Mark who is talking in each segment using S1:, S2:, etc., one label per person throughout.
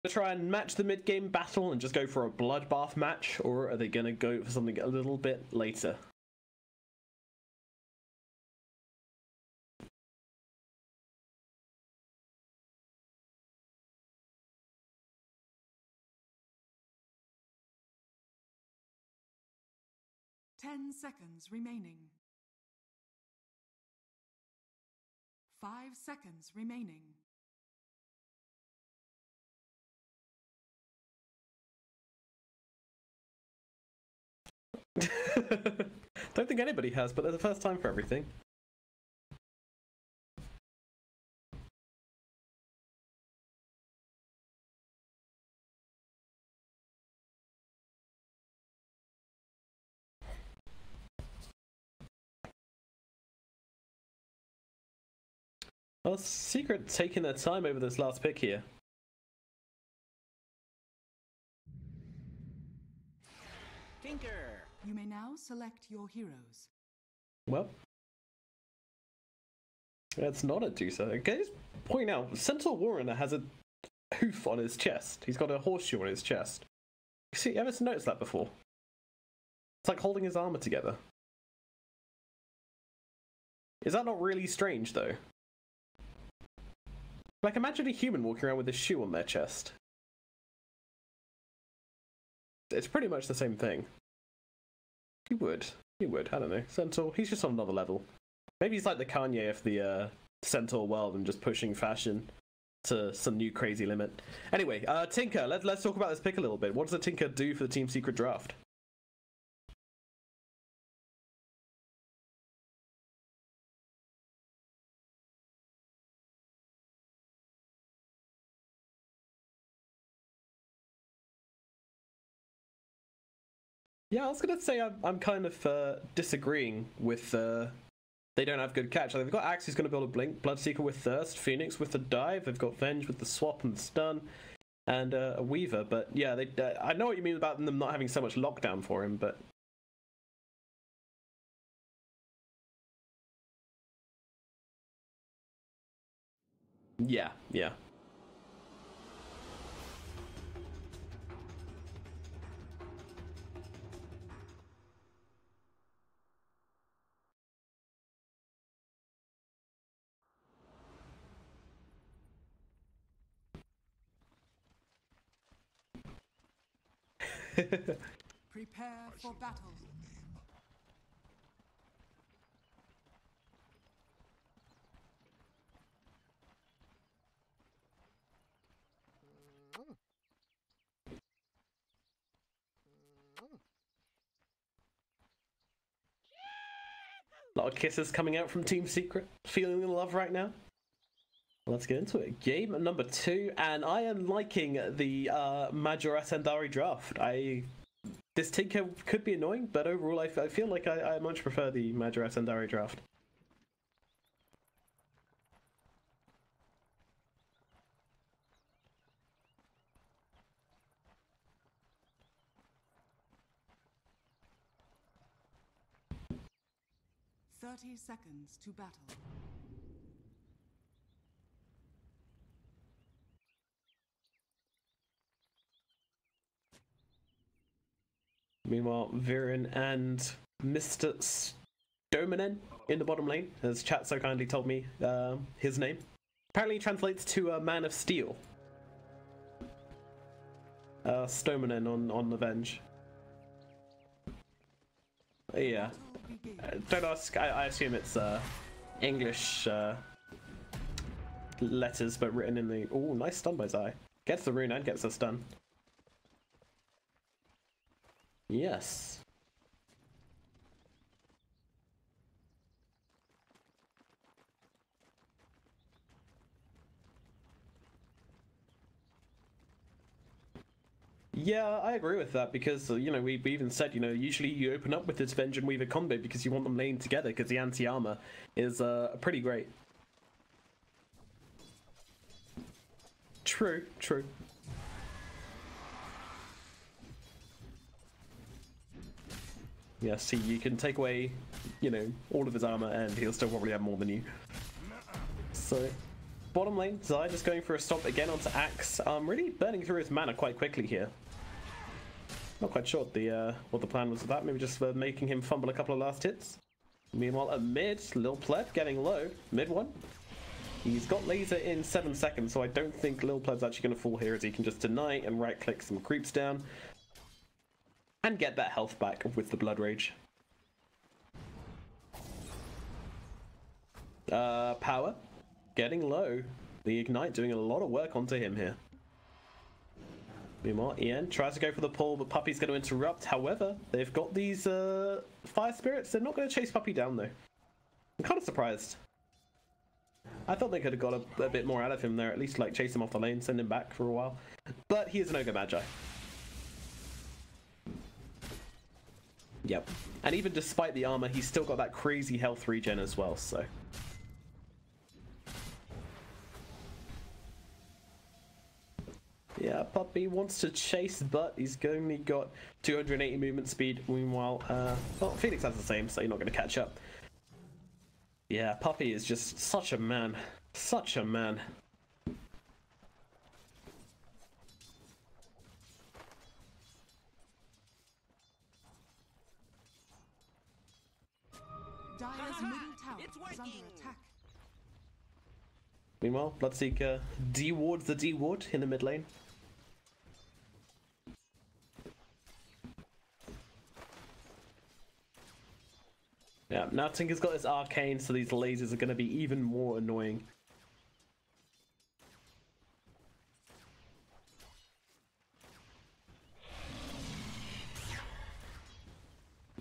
S1: to try and match the mid-game battle and just go for a bloodbath match, or are they going to go for something a little bit later?
S2: Ten seconds remaining. 5 seconds remaining.
S1: Don't think anybody has, but they're the first time for everything. Well, Secret taking their time over this last pick here.
S3: Tinker!
S2: You may now select your heroes.
S1: Well, that's not a Dota. Okay, just point out, Centaur Warrior has a hoof on his chest. He's got a horseshoe on his chest. You ever noticed that before? It's like holding his armor together. Is that not really strange, though? Like, imagine a human walking around with a shoe on their chest. It's pretty much the same thing. You would. I don't know. Centaur, he's just on another level. Maybe he's like the Kanye of the Centaur world and just pushing fashion to some new crazy limit. Anyway, Tinker, let's talk about this pick a little bit. What does the Tinker do for the Team Secret draft? Yeah, I was gonna say I'm kind of disagreeing with they don't have good catch. Like, they've got Axe who's gonna build a Blink, Bloodseeker with Thirst, Phoenix with the Dive, they've got Venge with the Swap and the Stun, and a Weaver. But yeah, I know what you mean about them not having so much lockdown for him, but yeah.
S2: Prepare for battle.
S1: A lot of kisses coming out from Team Secret. Feeling the love right now. Let's get into it. Game number 2, and I am liking the Major Atendari draft. This Tinker could be annoying, but overall I feel like I much prefer the Major Atendari draft.
S2: "30 seconds to battle."
S1: Meanwhile, Viren and Mr. Stominen in the bottom lane, as chat so kindly told me his name. Apparently translates to Man of Steel. Stominen on Avenge. Yeah. Don't ask, I assume it's English letters, but written in the... Oh, nice stun by Zai. Gets the rune and gets the stun. Yes. Yeah, I agree with that because, we even said, usually you open up with this Venge and Weaver combo because you want them laying together because the anti-armor is pretty great. True. Yeah, see, you can take away, all of his armor and he'll still probably have more than you. So, bottom lane, Zai just going for a stomp again onto Axe. Really burning through his mana quite quickly here. Not quite sure what the plan was with that. Maybe just making him fumble a couple of last hits. Meanwhile, at mid, Lil Pleb getting low. Mid one. He's got laser in 7 seconds, so I don't think Lil Pleb's actually going to fall here, as he can just deny and right-click some creeps down. And get that health back with the Blood Rage. Power. Getting low. The Ignite doing a lot of work onto him here. Meanwhile, Ian tries to go for the pull, but Puppey's going to interrupt. However, they've got these fire spirits. They're not going to chase Puppey down, though. I'm kind of surprised. I thought they could have got a bit more out of him there, at least like chase him off the lane, send him back for a while. But he is an Ogre Magi. Yep. And even despite the armor, he's still got that crazy health regen as well, so... Yeah, Puppey wants to chase, but he's only got 280 movement speed. Meanwhile, well, Phoenix has the same, so you're not going to catch up. Yeah, Puppey is just such a man. Such a man.
S2: Dire's middle tower is under attack.
S1: Meanwhile, Bloodseeker dewards the D-ward in the mid lane. Yeah, now Tinker's got his arcane, so these lasers are going to be even more annoying.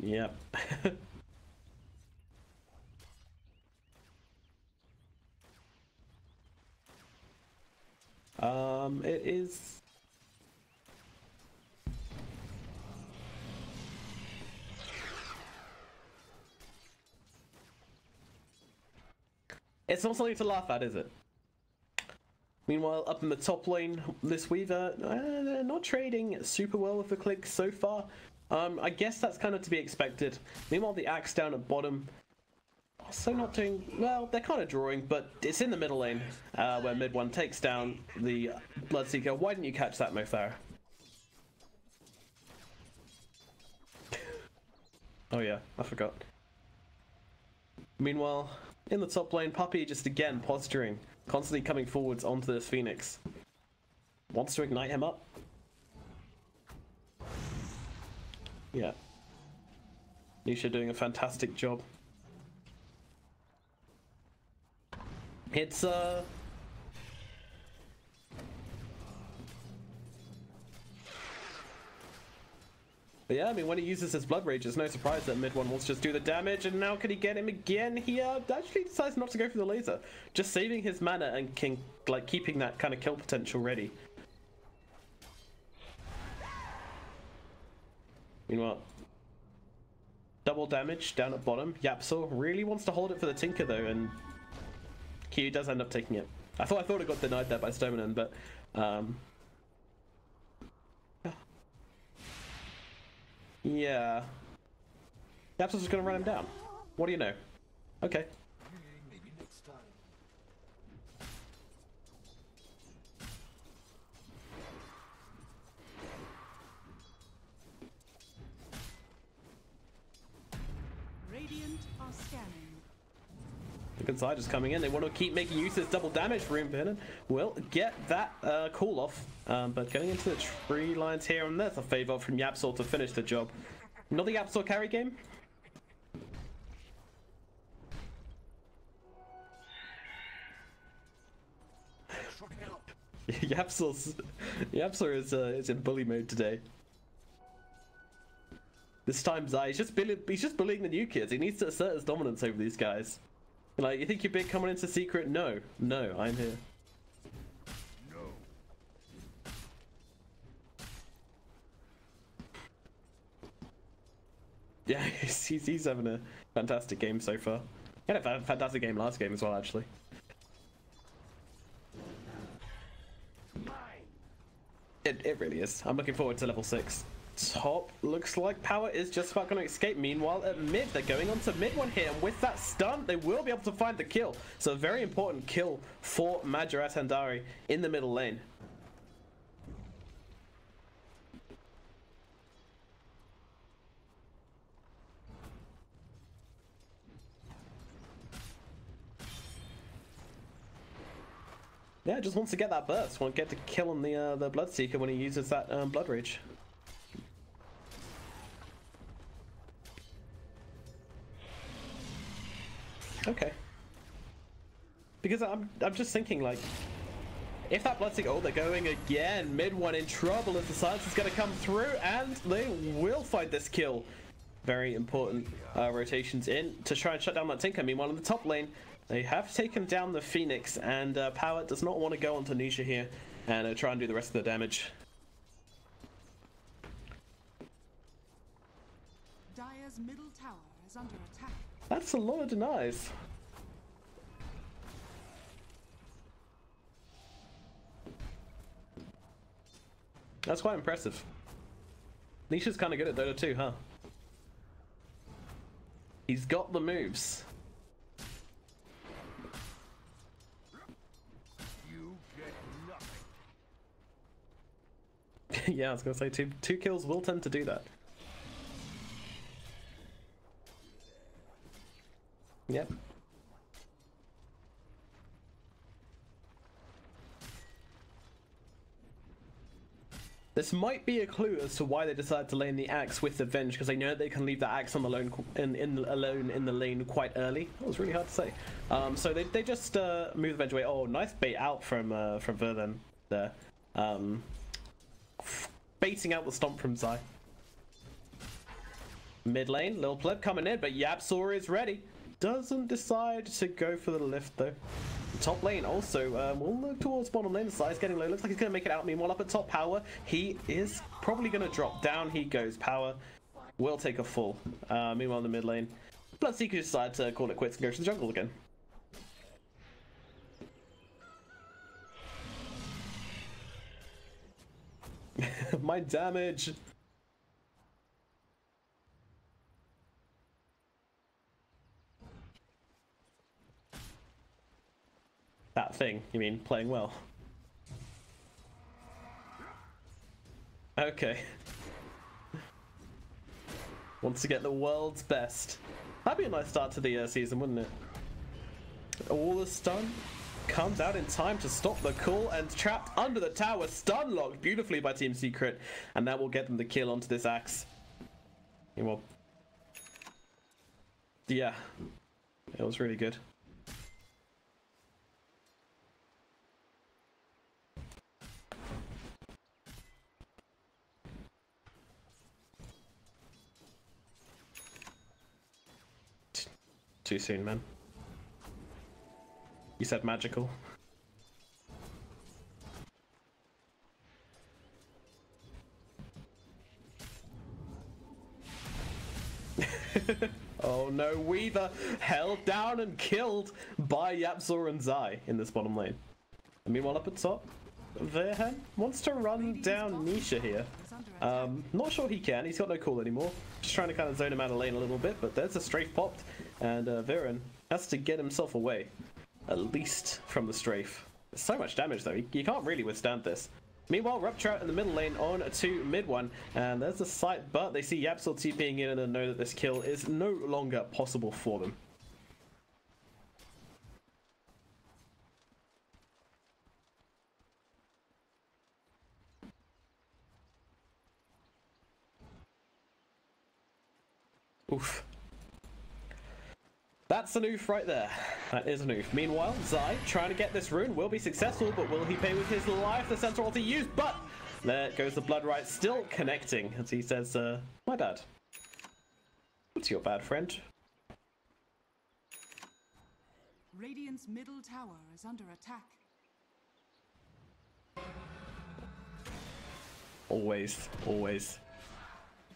S1: Yep. It is... It's not something to laugh at, is it? Meanwhile, up in the top lane, this Weaver, not trading super well with the click so far. I guess that's kind of to be expected. Meanwhile, the Axe down at bottom, also not doing well. They're kind of drawing, but it's in the middle lane where mid one takes down the Bloodseeker. Why didn't you catch that, Mothara? Oh yeah, I forgot. Meanwhile, in the top lane, Puppey just again posturing, constantly coming forwards onto this Phoenix. Wants to ignite him up. Yeah. Nisha doing a fantastic job. It's But yeah, I mean, when he uses his Blood Rage, it's no surprise that mid one wants to just do the damage, and now can he get him again? He actually decides not to go for the laser, just saving his mana and like keeping that kind of kill potential ready. Meanwhile, double damage down at bottom. YapzOr really wants to hold it for the Tinker though, and Q does end up taking it. I thought it got denied there by Stoneman, but yeah. YapzOr's just gonna run him down. What do you know? Okay.
S4: Maybe next time.
S2: Radiant are scanning.
S1: The good side just coming in. They want to keep making use of this double damage for Impinnon. Will get that call off. But getting into the tree lines here, and there's a favor from YapzOr to finish the job. Not the YapzOr carry game. YapzOr is in bully mode today. This time Zai, he's just bullying the new kids. He needs to assert his dominance over these guys. Like, you think you're big coming into secret? No, I'm here.
S4: No.
S1: Yeah, he's having a fantastic game so far. He had a fantastic game last game as well, actually. It really is. I'm looking forward to level 6. top, looks like Power is just about going to escape. Meanwhile, at mid, they're going on to mid one here, and with that stun, they will be able to find the kill. So a very important kill for Major Atendari in the middle lane. Yeah, just wants to get that burst. Want to get the kill on the Bloodseeker when he uses that Blood Rage. Okay. Because I'm just thinking, like, if that Bloodseeker, oh, they're going again. Mid one in trouble as the silence is going to come through, and they will find this kill. Very important rotations in to try and shut down that Tinker. Meanwhile, in the top lane, they have taken down the Phoenix, and Power does not want to go onto Nisha here and try and do the rest of the damage.
S2: Dire's middle tower is under attack.
S1: That's a lot of denies. That's quite impressive. Nisha's kind of good at Dota too, huh? He's got the moves. Yeah, I was gonna say two kills will tend to do that. Yep. This might be a clue as to why they decided to lane the axe with the Venge, because they know that they can leave the axe on the alone in the lane quite early. That was really hard to say. So they just move the Venge away. Oh, nice bait out from Verden there. Baiting out the stomp from Zai. Mid lane, Lil Pleb coming in, but YapzOr is ready. Doesn't decide to go for the lift though. Top lane also will look towards bottom lane. Zai's getting low. Looks like he's going to make it out. Meanwhile, up at top, Power, he is probably going to drop. Down he goes. Power will take a fall. Meanwhile, in the mid lane, Bloodseeker decides to call it quits and go to the jungle again. My damage. That thing, you mean playing well? Okay. Wants to get the world's best. That'd be a nice start to the season, wouldn't it? All the stun comes out in time to stop the call, and trapped under the tower, stun locked beautifully by Team Secret, and that will get them the kill onto this axe. Well, yeah, it was really good. Too soon, man. You said magical. Oh no, Weaver held down and killed by YapzOr and Zai in this bottom lane. And meanwhile, up at top, Verhen wants to run down Nisha here. Not sure he can, he's got no call anymore. Just trying to kind of zone him out of lane a little bit, but there's a strafe popped, and Verhen has to get himself away, at least from the strafe. So much damage though, you can't really withstand this. Meanwhile, Rupture out in the middle lane on to mid one, and there's the sight, but they see YapzOr TPing in and know that this kill is no longer possible for them. Oof. That's an oof right there. That is an oof. Meanwhile, Zai trying to get this rune will be successful, but will he pay with his life? The center ulti used, but there goes the blood right, still connecting as he says, my bad. What's your bad, friend?
S2: Radiant's middle tower is under attack.
S1: Always, always.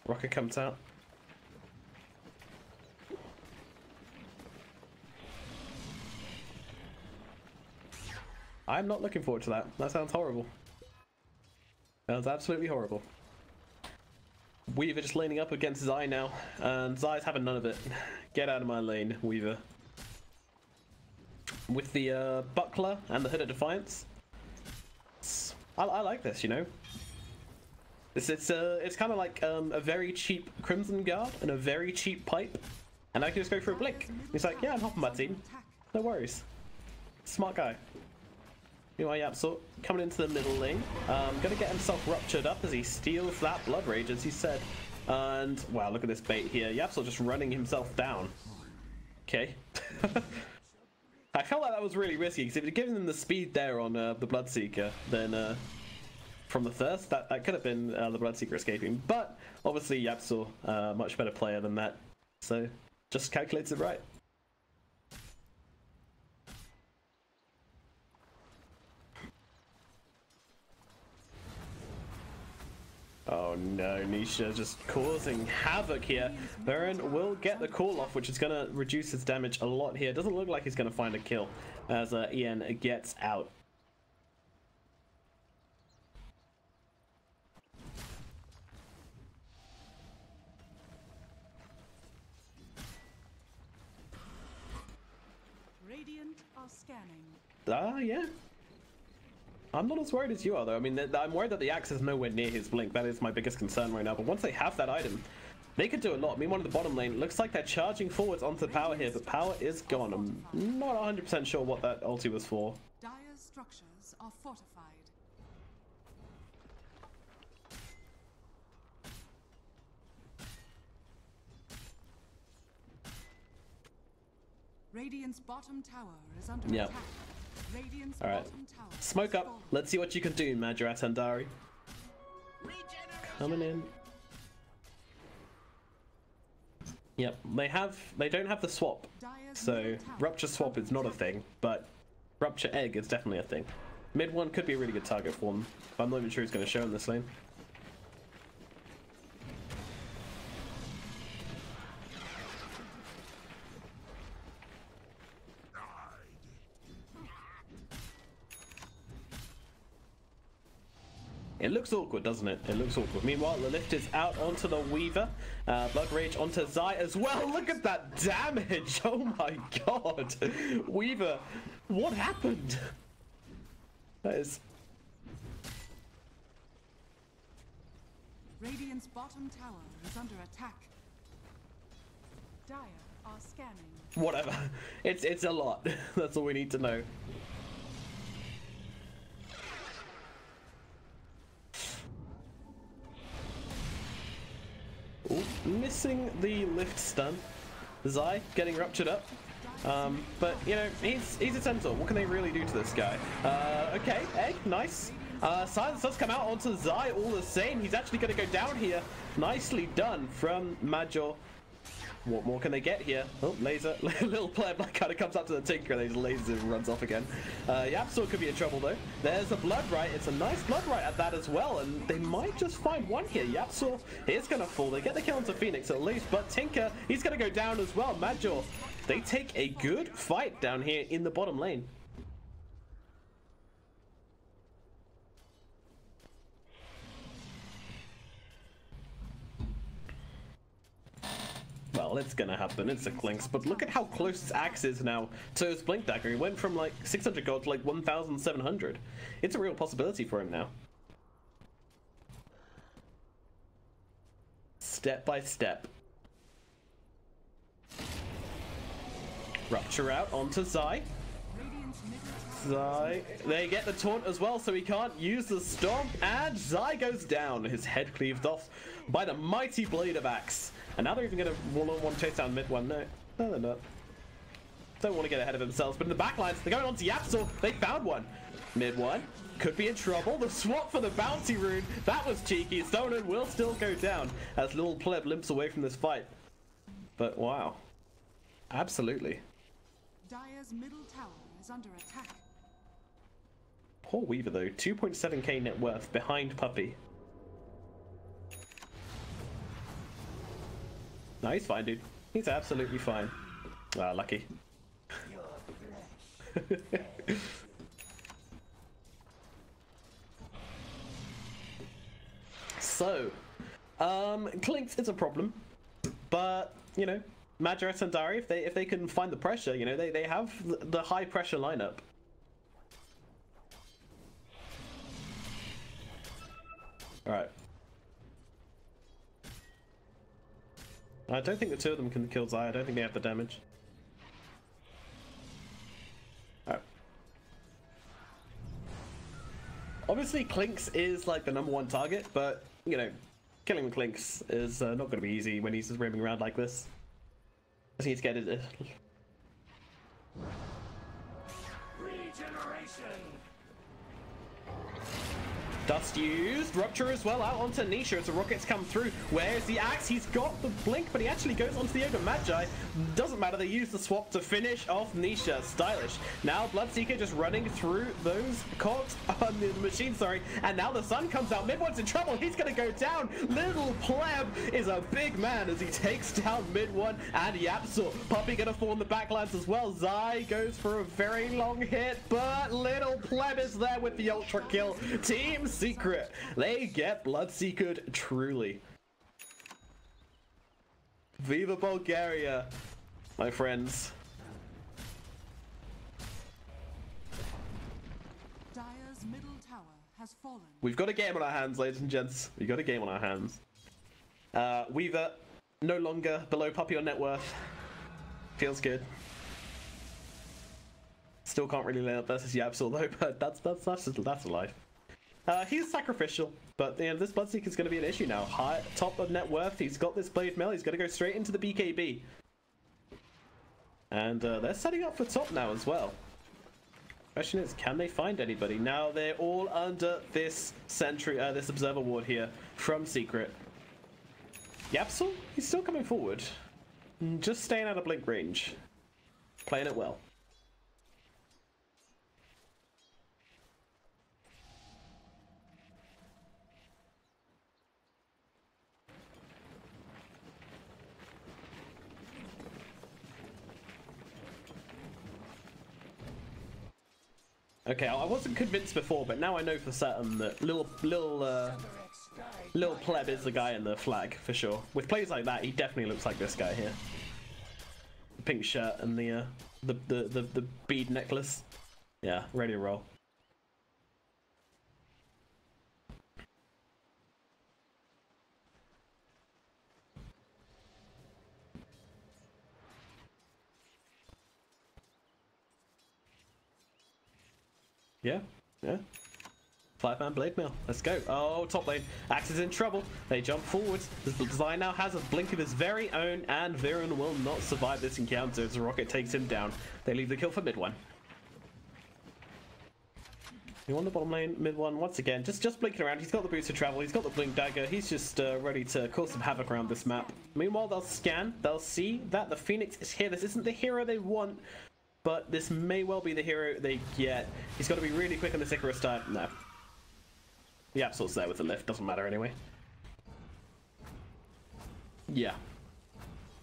S1: Rocket comes out. I'm not looking forward to that. That sounds horrible. That was absolutely horrible. Weaver just laning up against Zai now, and Zai's having none of it. Get out of my lane, Weaver. With the buckler and the hood of defiance, I like this, you know. It's kind of like a very cheap Crimson Guard and a very cheap pipe, and I can just go for a blink. He's like, yeah, I'm hopping my team, no worries. Smart guy. Meanwhile, YapzOr coming into the middle lane, gonna get himself ruptured up as he steals that Blood Rage, as he said. And wow, look at this bait here. YapzOr just running himself down. Okay. I felt like that was really risky because if you'd given him the speed there on the Bloodseeker, then from the Thirst, that could have been the Bloodseeker escaping. But obviously, YapzOr, much better player than that, so just calculates it right. Oh no, Nisha just causing havoc here. Baron will get the call off, which is going to reduce his damage a lot here. Doesn't look like he's going to find a kill as Ian gets out.
S2: Radiant are scanning.
S1: Yeah. I'm not as worried as you are, though. I mean, I'm worried that the axe is nowhere near his blink. That is my biggest concern right now. But once they have that item, they could do a lot. Meanwhile, in the bottom lane, looks like they're charging forwards onto power here, but power is gone. I'm not 100% sure what that ulti was for.
S2: Dire's structures are fortified. Radiant's bottom tower is under attack. Radiant's
S1: Alright.
S2: bottom tower
S1: Smoke up. Let's see what you can do, madjor atendari. Coming in. Yep, they don't have the swap. So rupture swap is not a thing, but rupture egg is definitely a thing. Mid one could be a really good target for them. I'm not even sure he's going to show in this lane. It looks awkward, doesn't it? It looks awkward. Meanwhile, the lift is out onto the Weaver. Blood Rage onto Zai as well. Look at that damage! Oh my god! Weaver, what happened? That is...
S2: Radiant's bottom tower is under attack. Dire are scanning.
S1: Whatever. It's a lot. That's all we need to know. Ooh, missing the lift stun. Zai getting ruptured up. But, you know, he's a centaur. What can they really do to this guy? Okay, egg, nice. Silence does come out onto Zai all the same. He's actually going to go down here. Nicely done from madjor. What more can they get here? Oh, laser. Little player kind of comes up to the Tinker and he just lasers it and runs off again. YapzOr could be in trouble though. There's a blood right. It's a nice blood right at that as well. And they might just find one here. YapzOr is going to fall. They get the kill onto Phoenix at least. But Tinker, he's going to go down as well. madjor, they take a good fight down here in the bottom lane. Well, it's gonna happen, it's a Clinks, but look at how close his axe is now to his Blink Dagger. He went from like 600 gold to like 1,700. It's a real possibility for him now. Step by step. Rupture out onto Zai. Zai, they get the taunt as well, so he can't use the stomp, and Zai goes down. His head cleaved off by the mighty blade of axe. And now they're even going to one-on-one chase down mid one. No, they're not. Don't want to get ahead of themselves. But in the backlines, they're going on to YapzOr. They found one. Mid one could be in trouble. The swap for the bounty rune. That was cheeky. Stolen will still go down as little pleb limps away from this fight. But wow. Absolutely.
S2: Dire's middle tower is under attack.
S1: Poor Weaver though. 2.7k net worth behind Puppey. No, he's fine, dude. He's absolutely fine. Ah, lucky. So, Clinks is a problem, but you know, Major and Atendari, if they can find the pressure, you know, they have the high pressure lineup. All right. I don't think the two of them can kill Zai. I don't think they have the damage. All right. Obviously, Clinks is like the #1 target, but you know, killing Clinks is not going to be easy when he's just roaming around like this. I think he's get it. Dust used, Rupture as well, out onto Nisha as the rockets come through. Where's the axe? He's got the blink, but he actually goes onto the Yoga Magi. Doesn't matter, they use the swap to finish off Nisha. Stylish. Now Bloodseeker just running through those cogs on the machine, sorry. And now the sun comes out. Mid-one's in trouble. He's going to go down. Little Pleb is a big man as he takes down Mid-one and YapzOr. Puppey going to fall in the backlines as well. Zai goes for a very long hit, but Little Pleb is there with the ultra kill. Team Secret, they get Bloodseekered truly. Viva Bulgaria, my friends.
S2: Dire's middle tower has fallen.
S1: We've got a game on our hands, ladies and gents. We've got a game on our hands. Weaver, no longer below Puppey on net worth. Feels good. Still can't really lay up versus YapzOr though, but that's life. He's sacrificial, but you know, this Bloodseeker is going to be an issue now. High, top of net worth, he's got this Blade Mail, he's going to go straight into the BKB. And they're setting up for top now as well. Question is, can they find anybody? Now they're all under this sentry, this observer ward here from Secret. YapzOr, he's still coming forward. Just staying out of blink range. Playing it well. Okay, I wasn't convinced before, but now I know for certain that little Pleb is the guy in the flag for sure. With plays like that, he definitely looks like this guy here. The pink shirt and the bead necklace. Yeah, ready to roll. Yeah. 5-man blade mail. Let's go. Oh, top lane. Axe is in trouble. They jump forwards. The design now has a blink of his very own, and Viren will not survive this encounter as the rocket takes him down. They leave the kill for mid-one. You on the bottom lane, mid-one once again. Just blinking around. He's got the boost to travel. He's got the blink dagger. He's just ready to cause some havoc around this map. Meanwhile, they'll scan. They'll see that the Phoenix is here. This isn't the hero they want, but this may well be the hero they get. He's got to be really quick on this Icarus dive. No. The YapzOr's there with the lift. Doesn't matter anyway. Yeah.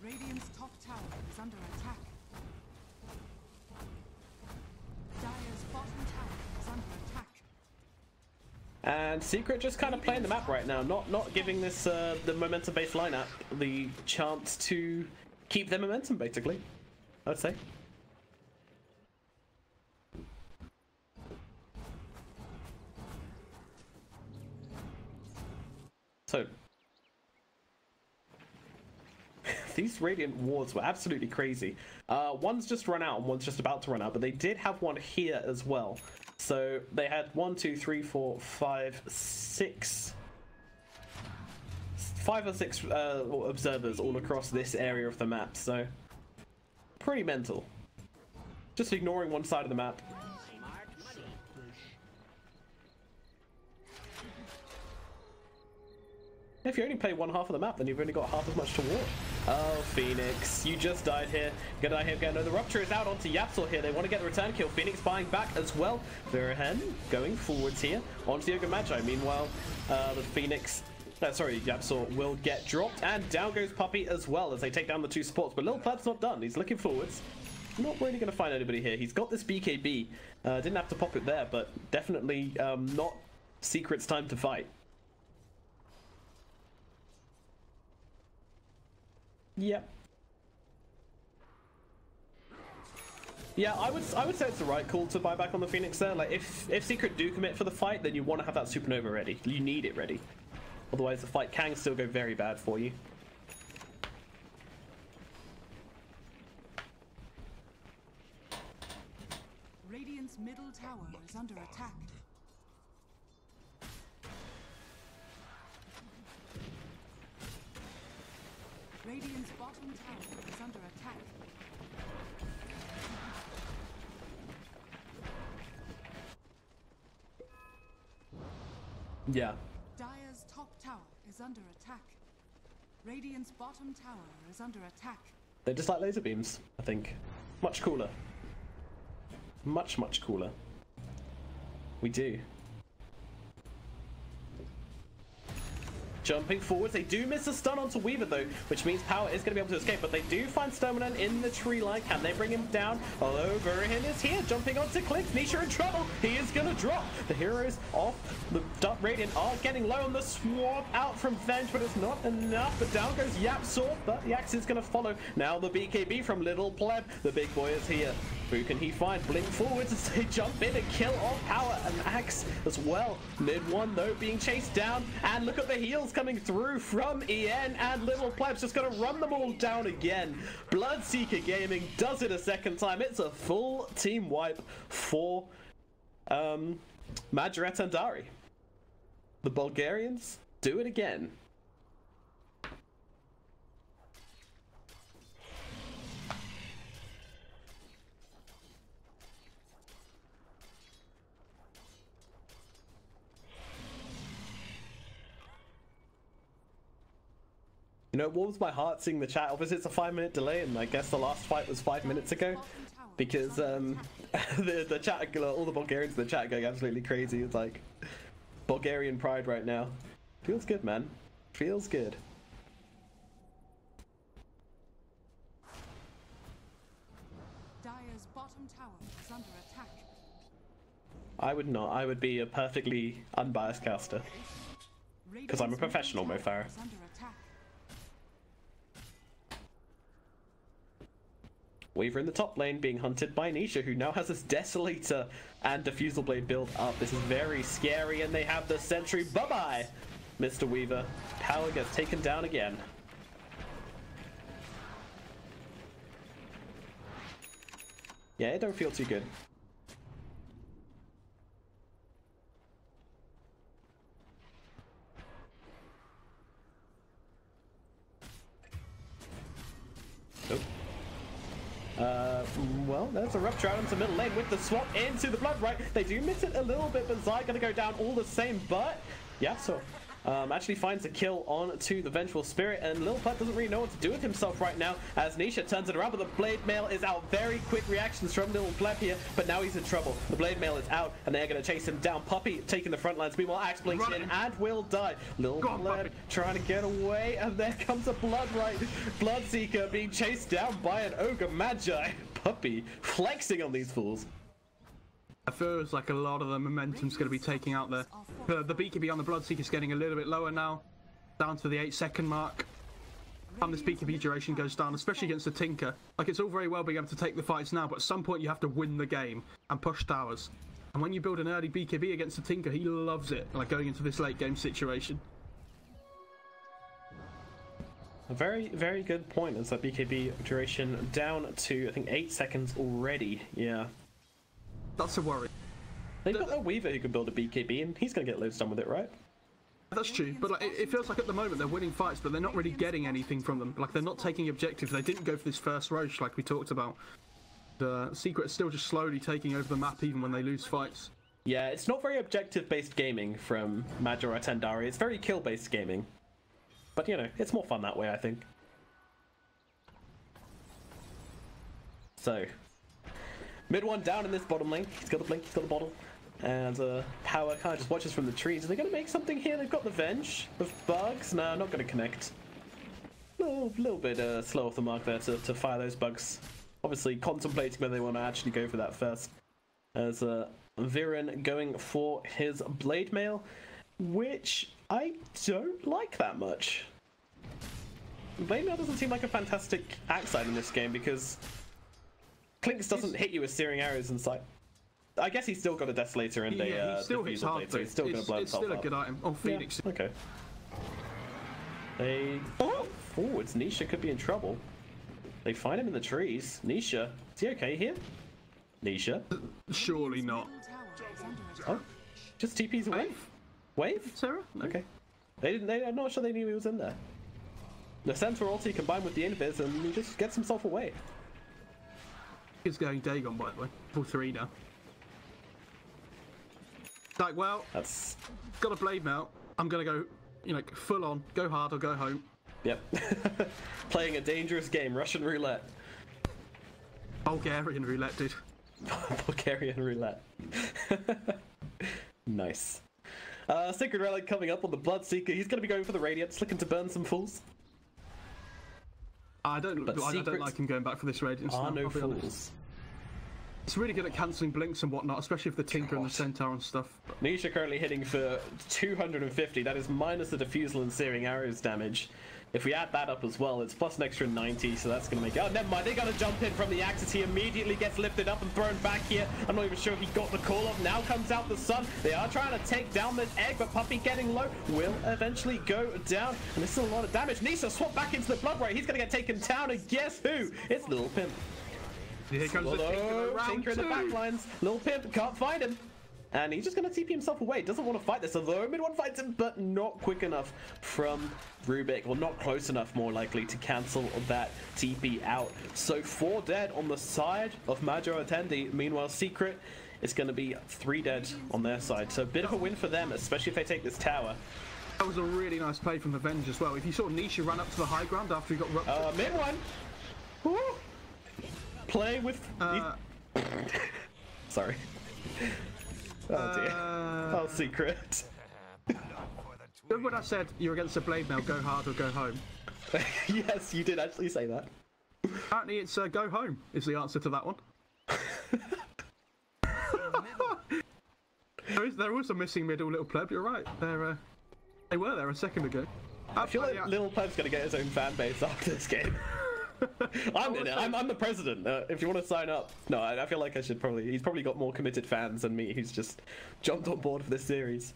S2: Radiant's top tower is under attack. Dire's bottom tower is under attack.
S1: And Secret just kind of playing the map right now. Not giving this the momentum-based lineup the chance to keep their momentum, basically. I'd say. So, these Radiant wards were absolutely crazy. One's just run out and one's just about to run out, but they did have one here as well. So they had 1, 2, 3, 4, 5, 6... 5 or 6 observers all across this area of the map, so pretty mental. Just ignoring one side of the map. If you only play one half of the map, then you've only got half as much to walk. Oh, Phoenix, you just died here. You're gonna die here again. No, the Rupture is out onto YapzOr here. They want to get the return kill. Phoenix buying back as well. Virahen going forwards here onto the Yoga Magi. Meanwhile, the Phoenix, YapzOr will get dropped, and down goes Puppey as well as they take down the two supports. But Lil Pleb's not done. He's looking forwards. Not really going to find anybody here. He's got this BKB. Didn't have to pop it there, but definitely not Secret's time to fight. Yep. Yeah, I would say it's the right call to buy back on the Phoenix there. Like, if Secret do commit for the fight, then you want to have that Supernova ready. You need it ready. Otherwise, the fight can still go very bad for you.
S2: Radiant's middle tower is under attack. Radiant's bottom tower is under attack.
S1: Yeah.
S2: Dire's top tower is under attack. Radiant's bottom tower is under attack.
S1: They just like laser beams, I think. Much cooler. Much, much cooler. We do. Jumping forwards, they do miss a stun onto Weaver though, which means Power is going to be able to escape, but they do find Sturminen in the tree line. Can they bring him down? Although Verhin is here, jumping onto Clinks. Nisha in trouble. He is going to drop. The heroes off the Radiant are getting low on the swap out from Venge, but it's not enough. But down goes YapzOr, but the axe is going to follow. Now the BKB from Little Pleb. The big boy is here. Who can he find? Blink forwards as they jump in and kill off Power and Axe as well. Mid one though being chased down, and look at the heals coming through from EN, and Little Pleb's just gonna run them all down again. Bloodseeker Gaming does it a second time. It's a full team wipe for Major Atendari. The Bulgarians do it again. You know, it warms my heart seeing the chat. Obviously, it's a 5-minute delay, and I guess the last fight was 5 minutes ago. Because the chat, all the Bulgarians in the chat going absolutely crazy. It's like Bulgarian pride right now. Feels good, man. Feels good.
S2: Dire's bottom tower is under attack.
S1: I would not. I would be a perfectly unbiased caster. Because I'm a professional, Mo Farah. Weaver in the top lane being hunted by Nisha, who now has this Desolator and Diffusal Blade build up. This is very scary, and they have the Sentry. Bye-bye, Mr. Weaver. Power gets taken down again. Yeah, it don't feel too good. Nope. Well, there's a Rupture out into middle lane with the swap into the Blood Right. They do miss it a little bit, but Zai gonna go down all the same, but yeah, so actually finds a kill on to the Vengeful Spirit, and Lil Putt doesn't really know what to do with himself right now as Nisha turns it around, but the Blade Mail is out. Very quick reactions from Lil Pleb here, but now he's in trouble. The Blade Mail is out, and they're going to chase him down. Puppey taking the front lines. Meanwhile, Axe blinks in and will die. Lil Pleb trying to get away, and there comes a Bloodright. Bloodseeker being chased down by an Ogre Magi. Puppey flexing on these fools.
S5: It feels like a lot of the momentum's going to be taking out the BKB on the Bloodseeker is getting a little bit lower now, down to the 8-second mark. And this BKB duration goes down, especially against the Tinker. Like, it's all very well being able to take the fights now, but at some point you have to win the game and push towers. And when you build an early BKB against the Tinker, he loves it, like going into this late game situation.
S1: A very, very good point. As that BKB duration down to, I think, 8 seconds already. Yeah.
S5: That's a worry.
S1: They've got a Weaver who can build a BKB, and he's going to get loads done with it, right?
S5: That's true, but like, it feels like at the moment they're winning fights, but they're not really getting anything from them. Like, they're not taking objectives. They didn't go for this first Roche like we talked about. The Secret is still just slowly taking over the map even when they lose fights.
S1: Yeah, it's not very objective-based gaming from Major Atendari. It's very kill-based gaming. But, you know, it's more fun that way, I think. So, mid one down in this bottom lane. He's got the blink, he's got the bottle. And Power kind of just watches from the trees. Are they going to make something here? They've got the Venge with bugs. No, not going to connect. Little bit slow off the mark there to fire those bugs. Obviously contemplating whether they want to actually go for that first. As Viren going for his Blade Mail, which I don't like that much. Blade Mail doesn't seem like a fantastic axe in this game because Clinks doesn't hit you with searing arrows inside. I guess he's still got a Desolator and a
S5: he still hits hard,
S1: blade, so he's still going to blow himself up.
S5: It's still a good item. Oh, Phoenix.
S1: Yeah, okay. It's Nisha could be in trouble. They find him in the trees. Nisha, is he okay here? Nisha?
S5: Surely not.
S1: Oh, just TP's away. Wave?
S5: Sarah? No.
S1: Okay. I'm not sure they knew he was in there. The Centaur ulti combined with the Invis and he just gets himself away.
S5: He's going Dagon, by the way. Full 3 now. Like, well,
S1: That's...
S5: got a blade melt. I'm going to go, you know, full on, go hard or go home.
S1: Yep. Playing a dangerous game, Russian roulette.
S5: Bulgarian roulette, dude.
S1: Bulgarian roulette. Nice. Sacred Relic coming up on the Bloodseeker. He's going to be going for the Radiance, looking to burn some fools.
S5: I don't like him going back for this Radiance.
S1: Are no fools.
S5: Honest. It's really good at cancelling blinks and whatnot, especially if the Tinker and the Centaur and stuff.
S1: Nisha currently hitting for 250. That is minus the Diffusal and Searing Arrows damage. If we add that up as well, it's plus an extra 90, so that's going to make... Oh, never mind. They got to jump in from the Axis. He immediately gets lifted up and thrown back here. I'm not even sure if he got the call off. Now comes out the sun. They are trying to take down this egg, but Puppey getting low will eventually go down. And there's still a lot of damage. Nisha swapped back into the Blood Ray. He's going to get taken down, and guess who? It's Little Pimp.
S5: Here comes the
S1: Tinker in the backlines. Little Pimp can't find him. And he's just going to TP himself away. Doesn't want to fight this. Although mid-one fights him, but not quick enough from Rubik. Or not close enough, more likely, to cancel that TP out. So 4 dead on the side of Major Attendi. Meanwhile, Secret is going to be 3 dead on their side. So a bit of a win for them, especially if they take this tower.
S5: That was a really nice play from the Venge as well. If you saw Nisha run up to the high ground after he got ruptured.
S1: Mid-one. Woo! Playing with... Sorry. Oh dear. Oh, Secret.
S5: Remember when I said you're against the blade now, go hard or go home?
S1: Yes, you did actually say that.
S5: Apparently it's go home is the answer to that one. There was a missing middle Little Pleb, you're right. They were there a second ago.
S1: I feel like Little Pleb's going to get his own fan base after this game. I'm in it. I'm the president. If you want to sign up. No, I feel like I should probably... He's probably got more committed fans than me. He's just jumped on board for this series.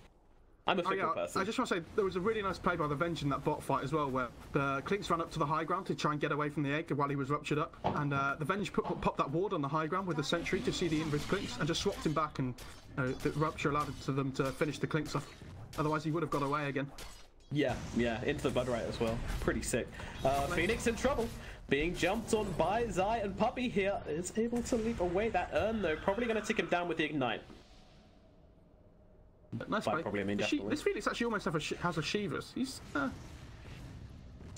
S1: I'm a fickle person.
S5: I just want to say, there was a really nice play by the Venge in that bot fight as well, where the Clinks ran up to the high ground to try and get away from the egg while he was ruptured up. And the Venge popped that ward on the high ground with the sentry to see the invis Clinks and just swapped him back, and the rupture allowed them to finish the Clinks off. Otherwise he would have got away again.
S1: Yeah, into the Blood Right as well. Pretty sick. Phoenix in trouble. Being jumped on by Zai, and Puppey here is able to leap away. That urn, though, probably going to take him down with the Ignite.
S5: Nice play.
S1: Probably, I mean,
S5: this Phoenix actually almost has a Shivas. He's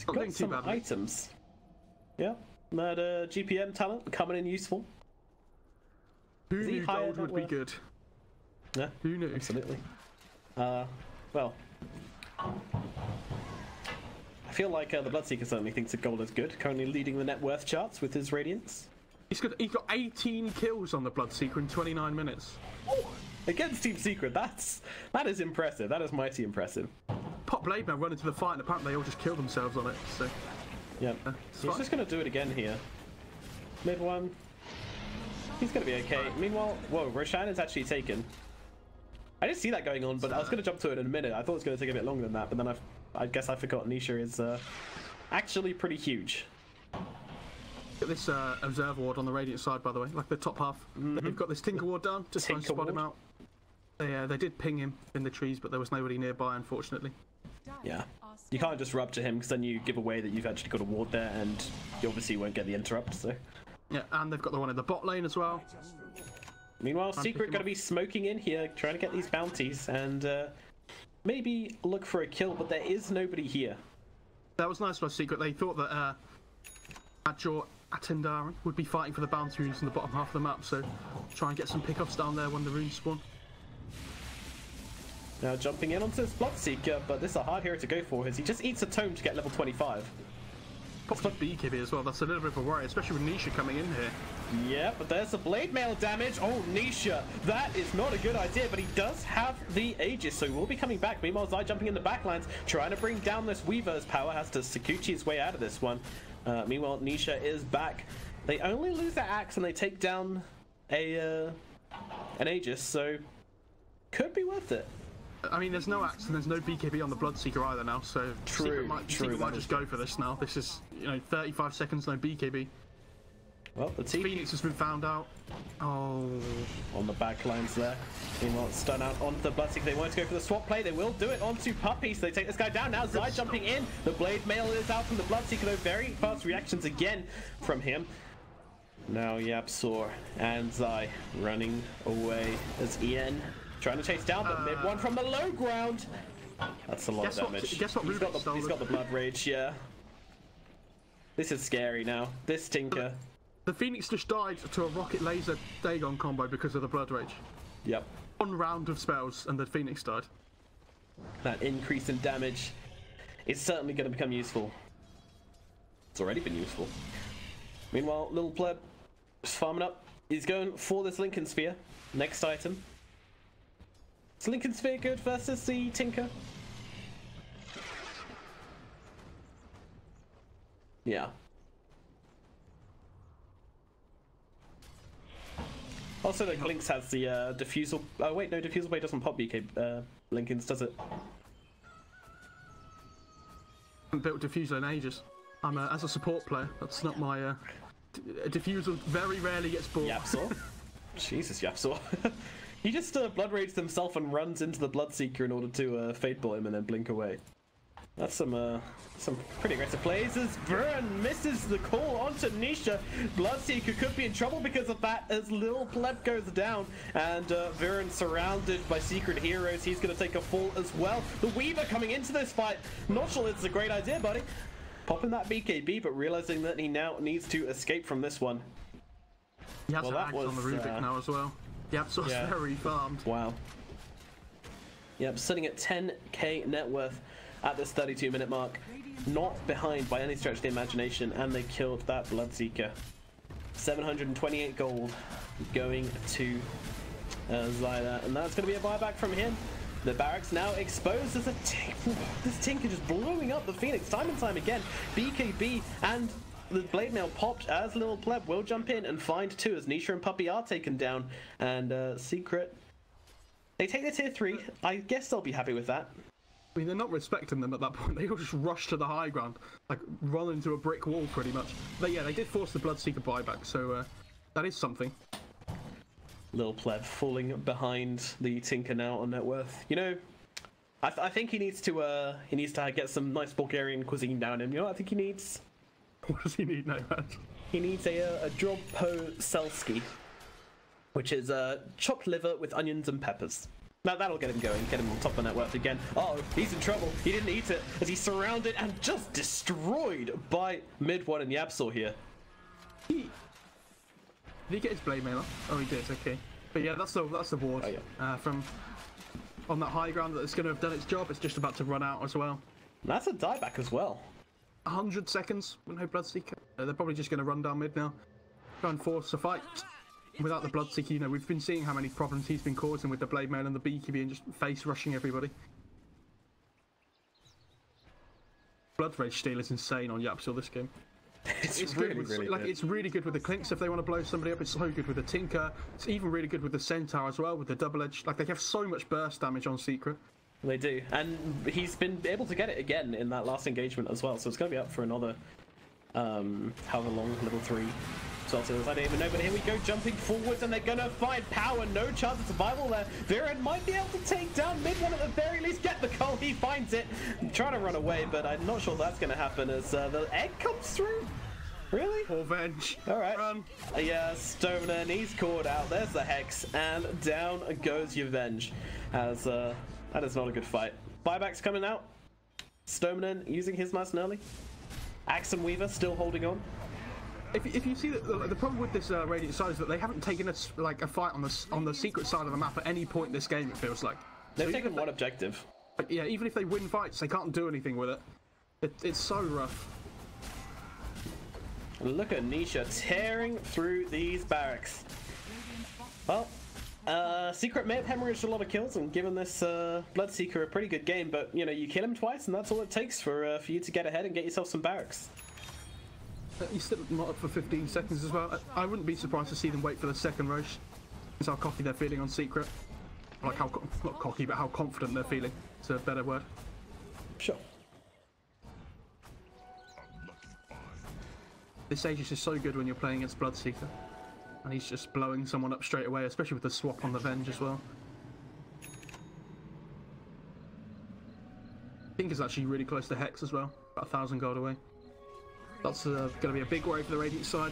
S1: got some items. Yeah, that GPM talent coming in useful.
S5: Who knew gold would be good?
S1: Yeah,
S5: who knew?
S1: Absolutely. Well... I feel like the Bloodseeker certainly thinks that gold is good. Currently leading the net worth charts with his Radiance.
S5: He got 18 kills on the Bloodseeker in 29 minutes.
S1: Ooh, against Team Secret, that is impressive. That is mighty impressive.
S5: Pop Blade Man run into the fight, and apparently they all just killed themselves on it. So
S1: yeah, he's just going to do it again here. Mid one. He's going to be okay. Meanwhile, whoa, Roshan is actually taken. I didn't see that going on, but I was going to jump to it in a minute. I thought it was going to take a bit longer than that, but then I guess I forgot Nisha is actually pretty huge.
S5: Got this Observer Ward on the Radiant side, by the way, like the top half. They've got this Tinker Ward down, just trying to spot him out. They did ping him in the trees, but there was nobody nearby, unfortunately.
S1: Yeah. You can't just rupture him, because then you give away that you've actually got a ward there, and you obviously won't get the interrupt, so...
S5: Yeah, and they've got the one in the bot lane as well.
S1: Meanwhile, Secret going to be smoking in here, trying to get these bounties, and maybe look for a kill, but there is nobody here.
S5: That was nice by Secret. They thought that madjor atendari would be fighting for the bounty runes in the bottom half of the map, so try and get some pickoffs down there when the runes spawn.
S1: Now jumping in onto this Bloodseeker, but this is a hard hero to go for, as he just eats a tome to get level 25.
S5: Pops with BKB as well. That's a little bit of a worry, especially with Nisha coming in here.
S1: Yeah, but there's the blade mail damage. Oh, Nisha, that is not a good idea, but he does have the Aegis, so he will be coming back. Meanwhile, Zai jumping in the backlines, trying to bring down this Weaver's power, has to Sakuchi his way out of this one. Meanwhile, Nisha is back. They only lose their axe and they take down an Aegis, so could be worth it.
S5: I mean, there's no axe and there's no BKB on the Bloodseeker either now, so Secret might just go for this now. This is, 35 seconds, no BKB.
S1: Well, the
S5: Phoenix has been found out. Oh.
S1: On the back lines there. Meanwhile, stun out onto the Bloodseeker. They want to go for the swap play. They will do it onto Puppey, so they take this guy down. Now Zai jumping in. The blade mail is out from the Bloodseeker, though. Very fast reactions again from him. Now YapzOr and Zai running away as Ian trying to chase down, but mid one from the low ground. That's a lot of damage.
S5: Guess what
S1: he's got the blood rage, yeah. This is scary now. This Tinker.
S5: The Phoenix just died to a rocket laser Dagon combo because of the blood rage.
S1: Yep.
S5: One round of spells and the Phoenix died.
S1: That increase in damage is certainly going to become useful. It's already been useful. Meanwhile, little pleb is farming up. He's going for this Lincoln Sphere. Next item. Is Lincoln Sphere good versus the Tinker? Yeah. Also, the Lynx has the diffusal. Oh wait, no, diffusal blade doesn't pop BK Lincoln's, does it?
S5: I haven't built diffuser in ages. I'm as a support player. That's not my diffusal. Very rarely gets bought.
S1: YapzOr. Jesus, YapzOr. He just blood rages himself and runs into the Bloodseeker in order to fade ball him and then blink away. That's some pretty aggressive plays as Vern misses the call onto Nisha. Bloodseeker could be in trouble because of that as little pleb goes down, and Vern surrounded by secret heroes. He's going to take a fall as well. The Weaver coming into this fight. Not sure it's a great idea, buddy. Popping that BKB, but realizing that he now needs to escape from this one.
S5: He has an axe on the Rubik now as well. YapzOr's very farmed.
S1: Wow. Yep, sitting at 10k net worth at this 32-minute mark. Not behind by any stretch of the imagination, and they killed that Bloodseeker. 728 gold going to Zyla, and that's going to be a buyback from him. The barracks now exposed as this Tinker just blowing up the Phoenix time and time again. BKB and the blade mail popped as little pleb will jump in and find two as Nisha and Puppey are taken down, and Secret, they take the tier 3. I guess they'll be happy with that.
S5: I mean, they're not respecting them at that point. They all just rush to the high ground, like run into a brick wall pretty much. But yeah, they did force the Bloodseeker buyback, so that is something.
S1: Little pleb falling behind the Tinker now on net worth. You know, I think he needs to get some nice Bulgarian cuisine down him. You know what I think he needs?
S5: What does he need now, man?
S1: He needs a Drobpo Selski, which is chopped liver with onions and peppers. Now that'll get him going, get him on top of net worth again. Oh, he's in trouble. He didn't eat it as he's surrounded and just destroyed by mid one and YapzOr here.
S5: Did he get his blade mail? Oh, he did. Okay, but yeah, that's the ward from on that high ground that's going to have done its job. It's just about to run out as well.
S1: And that's a dieback as well.
S5: 100 seconds with no Bloodseeker. They're probably just going to run down mid now. Try and force a fight. Without the Bloodseeker, you know, we've been seeing how many problems he's been causing with the blade mail and the BKB and just face rushing everybody. Blood Rage steal is insane on YapzOr this game.
S1: It's really good.
S5: It's really good with the Clinks if they want to blow somebody up. It's so good with the Tinker. It's even really good with the Centaur as well, with the double edge. Like, they have so much burst damage on Secret.
S1: They do, and he's been able to get it again in that last engagement as well, so it's going to be up for another however long, level 3. So I don't even know, but here we go, jumping forwards, and they're gonna find power. No chance of survival there. Viren might be able to take down mid one at the very least. Get the call, he finds it. Trying to run away, but I'm not sure that's gonna happen as the egg comes through. Really?
S5: Or Venge.
S1: All right.
S5: Run.
S1: Yeah, Stoner, and he's caught out. There's the Hex, and down goes Yavenge. As that is not a good fight. Buyback's coming out. Stoneman using his mass early. Axe and Weaver still holding on.
S5: If you see that the problem with this Radiant side is that they haven't taken a fight on the secret side of the map at any point in this game. It feels like
S1: they've taken one objective.
S5: Yeah, even if they win fights, they can't do anything with it. It's so rough.
S1: Look at Nisha tearing through these barracks. Well, Secret may have hemorrhaged a lot of kills and given this Bloodseeker a pretty good game, but you know, you kill him twice and that's all it takes for you to get ahead and get yourself some barracks.
S5: He's still not up for 15 seconds as well. I wouldn't be surprised to see them wait for the second rush. That's how cocky they're feeling on Secret. Like how, not cocky, but how confident they're feeling. It's a better word.
S1: Sure.
S5: This stage is just so good when you're playing against Bloodseeker. And he's just blowing someone up straight away, especially with the swap on the Venge as well. Tinker's actually really close to Hex as well, about 1,000 gold away. That's going to be a big worry for the Radiant side.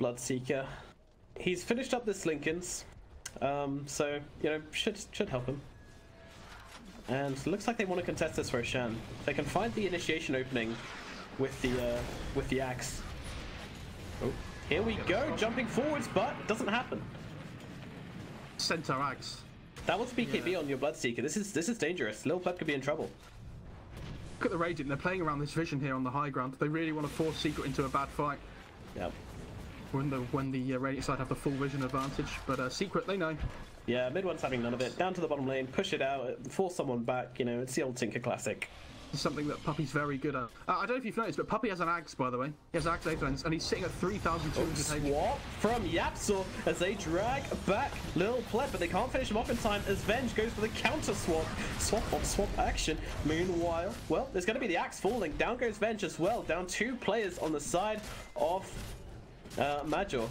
S1: Bloodseeker. He's finished up this Lincolns, so you know should help him. And it looks like they want to contest this Roshan. They can find the initiation opening with the axe. Oh, here we go, jumping forwards, but it doesn't happen.
S5: Centaur axe.
S1: That was BKB on your Bloodseeker. This is dangerous. Little Pleb could be in trouble.
S5: Look at the Radiant. They're playing around this vision here on the high ground. They really want to force Secret into a bad fight.
S1: Yep.
S5: When the Radiant side have the full vision advantage, but Secret, they know.
S1: Yeah, mid one's having none of it. Down to the bottom lane, push it out, force someone back. You know, it's the old Tinker classic.
S5: It's something that Puppey's very good at. I don't know if you've noticed, but Puppey has an axe, by the way. He has axe defense, and he's sitting at 3,200 HP.
S1: Swap from YapzOr as they drag back Little Pleb, but they can't finish him off in time as Venge goes for the counter swap. Swap on swap action. Meanwhile, well, there's going to be the axe falling. Down goes Venge as well. Down 2 players on the side of Major.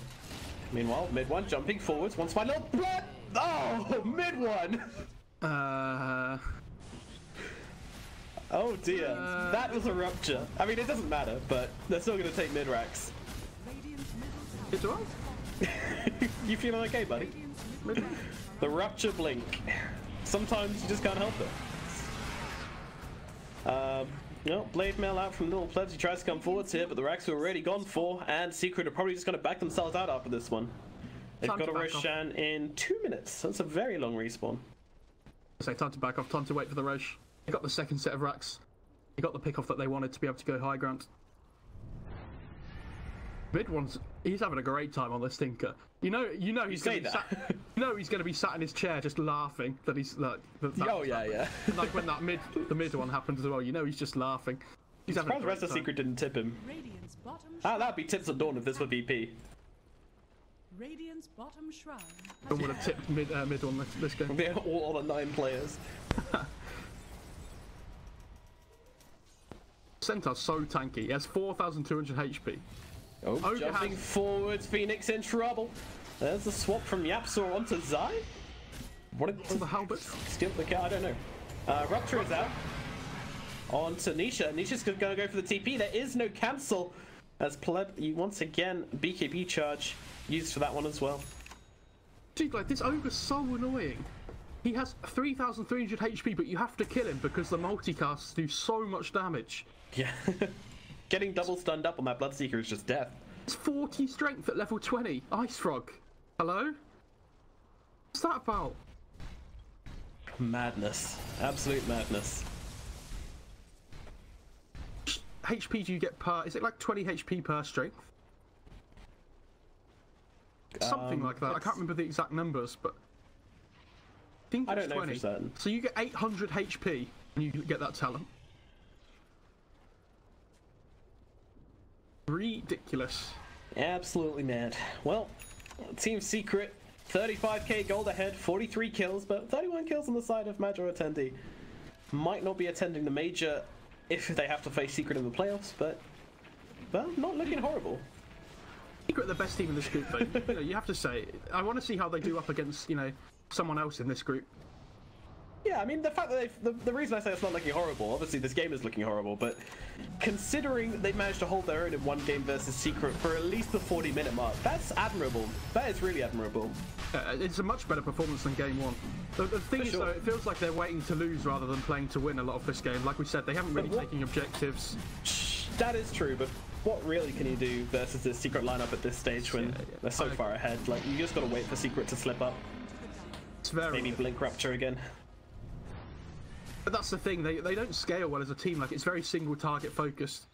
S1: Meanwhile, mid one jumping forwards. Once my Little Pleb. Oh, mid one. Oh dear, that was a rupture. I mean, it doesn't matter, but they're still going to take mid-racks.
S5: It's alright.
S1: You feeling okay, buddy? The rupture blink. Sometimes you just can't help it. No, blade mail out from Little Plebs. He tries to come forwards here, but the racks are already gone for, and Secret are probably just going to back themselves out after this one. They've got a Roshan in 2 minutes. That's a very long respawn.
S5: So time to back off, time to wait for the Rosh. They got the second set of racks. They got the pick off that they wanted to be able to go high ground. Mid one's, he's having a great time on this Tinker. You know he's going to be sat in his chair just laughing that he's like.
S1: Oh yeah.
S5: Like when the mid one happened as well. You know he's just laughing. He's having a great
S1: Rest of
S5: time.
S1: Secret didn't tip him. That'd be tips of dawn if this were BP.
S2: Radiant's bottom shrine.
S5: Don't want to tip mid one this game.
S1: They're all the 9 players.
S5: Centaur's so tanky. He has 4,200 HP.
S1: Oh, jumping forwards, Phoenix in trouble. There's the swap from YapzOr onto Zai. What did
S5: the halberd?
S1: Steal the car? I don't know. Rupture is out. On to Nisha. Nisha's going to go for the TP. There is no cancel. As Pleb, once again, BKB charge used for that one as well.
S5: Dude, like, this ogre's so annoying. He has 3,300 HP, but you have to kill him because the multicasts do so much damage.
S1: Yeah. Getting double stunned up on that Bloodseeker is just death.
S5: It's 40 strength at level 20. Ice Frog. Hello? What's that about?
S1: Madness. Absolute madness.
S5: HP do you get per... Is it like 20 HP per strength? Something like that. I can't remember the exact numbers, but... I think it's 20. For certain. So you get 800 HP and you get that talent. Ridiculous.
S1: Absolutely mad. Well, Team Secret, 35k gold ahead, 43 kills, but 31 kills on the side of Major attendee. Might not be attending the Major if they have to face Secret in the playoffs, but not looking horrible.
S5: Secret are the best team in this group, though. You have to say. I want to see how they do up against, someone else in this group.
S1: Yeah, I mean, the fact that the reason I say it's not looking horrible, obviously this game is looking horrible, but considering they've managed to hold their own in one game versus Secret for at least the 40-minute mark, that's admirable. That is really admirable.
S5: It's a much better performance than game one. The thing is, though, it feels like they're waiting to lose rather than playing to win a lot of this game. Like we said, they haven't really taken objectives.
S1: That is true, but what really can you do versus this Secret lineup at this stage when they're so far ahead? Like, you just gotta wait for Secret to slip up.
S5: It's very
S1: maybe blink Rupture again.
S5: But that's the thing, they don't scale well as a team. Like, it's very single target focused.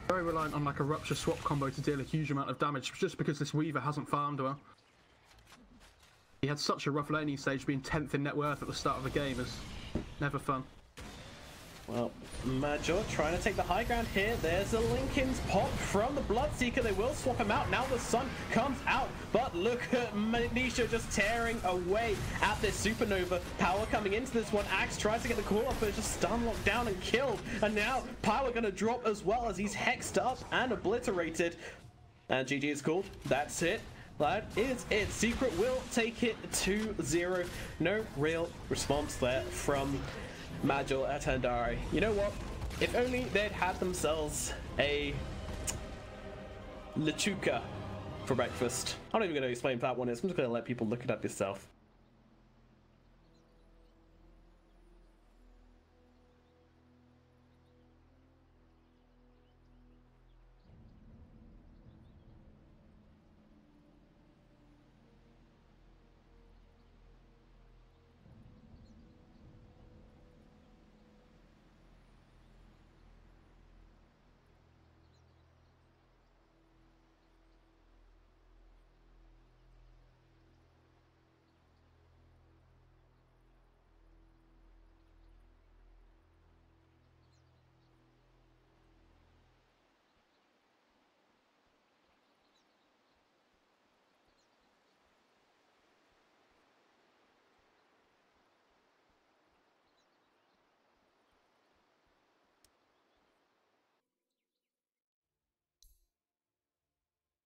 S5: Very reliant on like a rupture swap combo to deal a huge amount of damage, just because this Weaver hasn't farmed well. He had such a rough laning stage, being 10th in net worth at the start of the game is never fun.
S1: Well, Major trying to take the high ground here. There's a Linken's pop from the Bloodseeker. They will swap him out. Now the sun comes out, but look at Nisha just tearing away at this Supernova. Power coming into this one. Axe tries to get the call off, but it's just stun locked down and killed. And now Power going to drop as well as he's hexed up and obliterated. And GG is called. That's it. That is it. Secret will take it 2-0. No real response there from Major Atendari. You know what? If only they'd had themselves a lechuga for breakfast. I'm not even going to explain what that one is. I'm just going to let people look it up yourself.